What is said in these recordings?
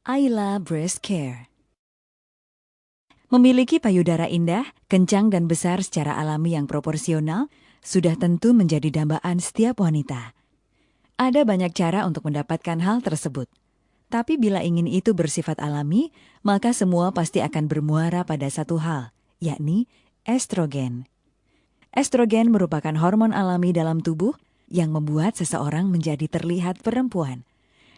Ayla Breast Care. Memiliki payudara indah, kencang dan besar secara alami yang proporsional sudah tentu menjadi dambaan setiap wanita. Ada banyak cara untuk mendapatkan hal tersebut. Tapi bila ingin itu bersifat alami, maka semua pasti akan bermuara pada satu hal, yakni estrogen. Estrogen merupakan hormon alami dalam tubuh yang membuat seseorang menjadi terlihat perempuan.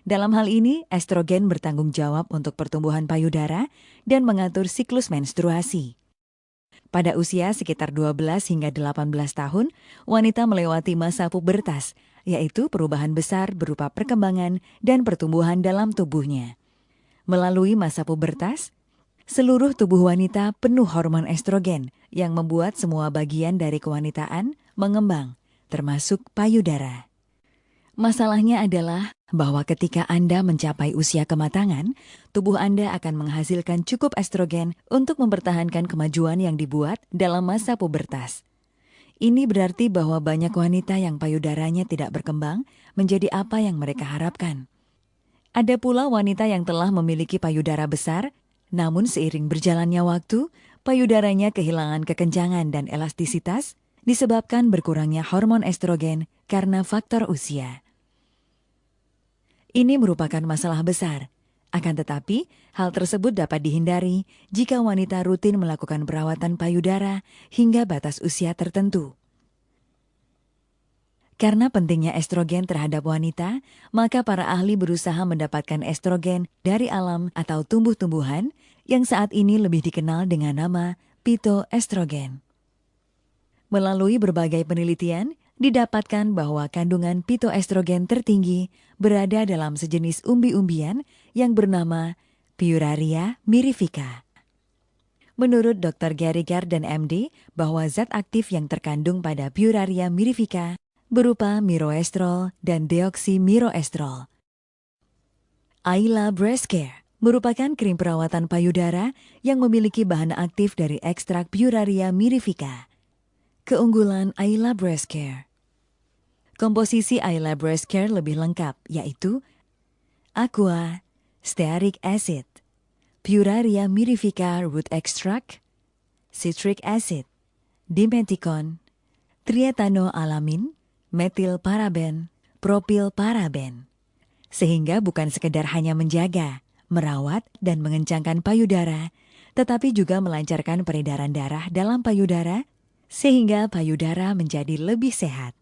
Dalam hal ini, estrogen bertanggung jawab untuk pertumbuhan payudara dan mengatur siklus menstruasi. Pada usia sekitar 12 hingga 18 tahun, wanita melewati masa pubertas, yaitu perubahan besar berupa perkembangan dan pertumbuhan dalam tubuhnya. Melalui masa pubertas, seluruh tubuh wanita penuh hormon estrogen yang membuat semua bagian dari kewanitaan mengembang, termasuk payudara. Masalahnya adalah bahwa ketika Anda mencapai usia kematangan, tubuh Anda akan menghasilkan cukup estrogen untuk mempertahankan kemajuan yang dibuat dalam masa pubertas. Ini berarti bahwa banyak wanita yang payudaranya tidak berkembang menjadi apa yang mereka harapkan. Ada pula wanita yang telah memiliki payudara besar, namun seiring berjalannya waktu, payudaranya kehilangan kekencangan dan elastisitas disebabkan berkurangnya hormon estrogen karena faktor usia. Ini merupakan masalah besar. Akan tetapi, hal tersebut dapat dihindari jika wanita rutin melakukan perawatan payudara hingga batas usia tertentu. Karena pentingnya estrogen terhadap wanita, maka para ahli berusaha mendapatkan estrogen dari alam atau tumbuh-tumbuhan yang saat ini lebih dikenal dengan nama phytoestrogen. Melalui berbagai penelitian, didapatkan bahwa kandungan phytoestrogen tertinggi berada dalam sejenis umbi-umbian yang bernama Pueraria mirifica. Menurut Dr. Gary Garden MD, bahwa zat aktif yang terkandung pada Pueraria mirifica berupa miroestrol dan deoksimiroestrol. Ayla Breast Care merupakan krim perawatan payudara yang memiliki bahan aktif dari ekstrak Pueraria mirifica. Keunggulan Ayla Breast Care. Komposisi Ayla Breast Care lebih lengkap, yaitu Aqua, Stearic Acid, Pueraria mirifica Root Extract, Citric Acid, Dimeticon, Triethanoalamin, metilparaben, propilparaben. Sehingga bukan sekedar hanya menjaga, merawat, dan mengencangkan payudara, tetapi juga melancarkan peredaran darah dalam payudara, sehingga payudara menjadi lebih sehat.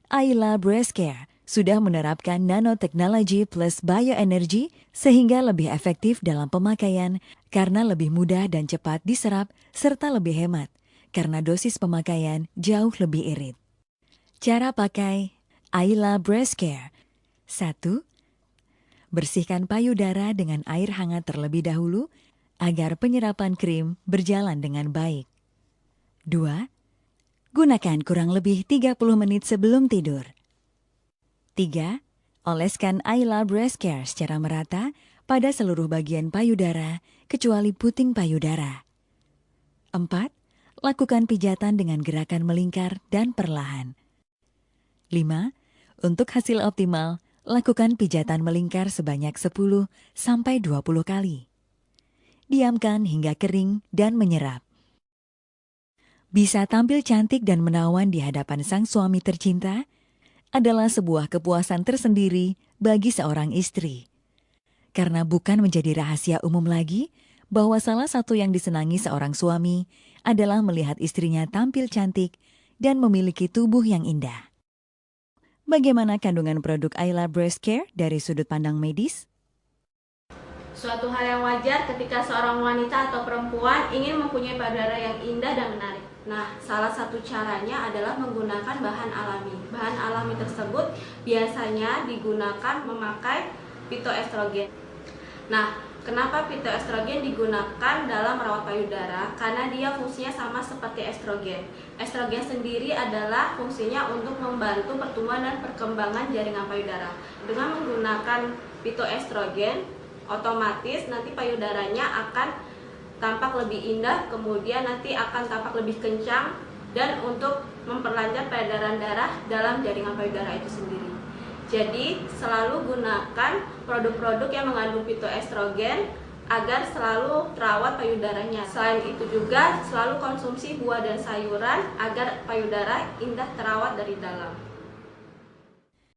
Ayla Breast Care sudah menerapkan nanoteknologi plus bioenergi sehingga lebih efektif dalam pemakaian karena lebih mudah dan cepat diserap serta lebih hemat karena dosis pemakaian jauh lebih irit. Cara pakai Ayla Breast Care. 1. Bersihkan payudara dengan air hangat terlebih dahulu agar penyerapan krim berjalan dengan baik. 2. Gunakan kurang lebih 30 menit sebelum tidur. 3. Oleskan Ayla Breast Care secara merata pada seluruh bagian payudara kecuali puting payudara. 4. Lakukan pijatan dengan gerakan melingkar dan perlahan. 5. Untuk hasil optimal, lakukan pijatan melingkar sebanyak 10-20 kali. Diamkan hingga kering dan menyerap. Bisa tampil cantik dan menawan di hadapan sang suami tercinta adalah sebuah kepuasan tersendiri bagi seorang istri. Karena bukan menjadi rahasia umum lagi bahwa salah satu yang disenangi seorang suami adalah melihat istrinya tampil cantik dan memiliki tubuh yang indah. Bagaimana kandungan produk Ayla Breast Care dari sudut pandang medis? Suatu hal yang wajar ketika seorang wanita atau perempuan ingin mempunyai payudara yang indah dan menarik. Nah, salah satu caranya adalah menggunakan bahan alami. Bahan alami tersebut biasanya digunakan memakai phytoestrogen. Nah, kenapa phytoestrogen digunakan dalam merawat payudara? Karena dia fungsinya sama seperti estrogen. Estrogen sendiri adalah fungsinya untuk membantu pertumbuhan dan perkembangan jaringan payudara. Dengan menggunakan phytoestrogen, otomatis nanti payudaranya akan tampak lebih indah, kemudian nanti akan tampak lebih kencang dan untuk memperlancar peredaran darah dalam jaringan payudara itu sendiri. Jadi, selalu gunakan produk-produk yang mengandung fitoestrogen agar selalu terawat payudaranya. Selain itu juga, selalu konsumsi buah dan sayuran agar payudara indah terawat dari dalam.